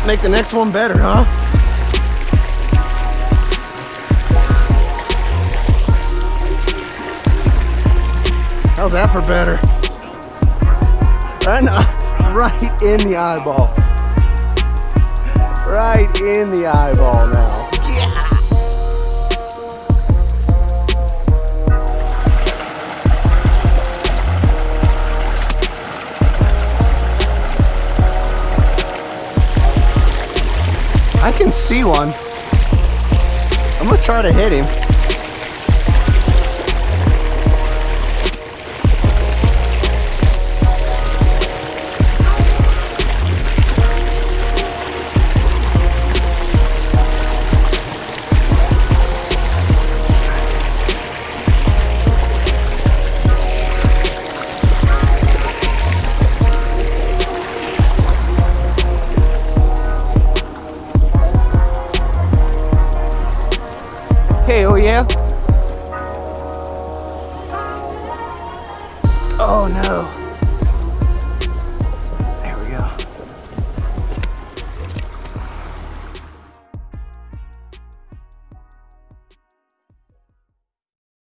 Make the next one better, huh? How's that for better? Right in the eyeball. Right in the eyeball now. Yeah. I can see one. I'm gonna try to hit him. Okay, oh yeah? Oh no.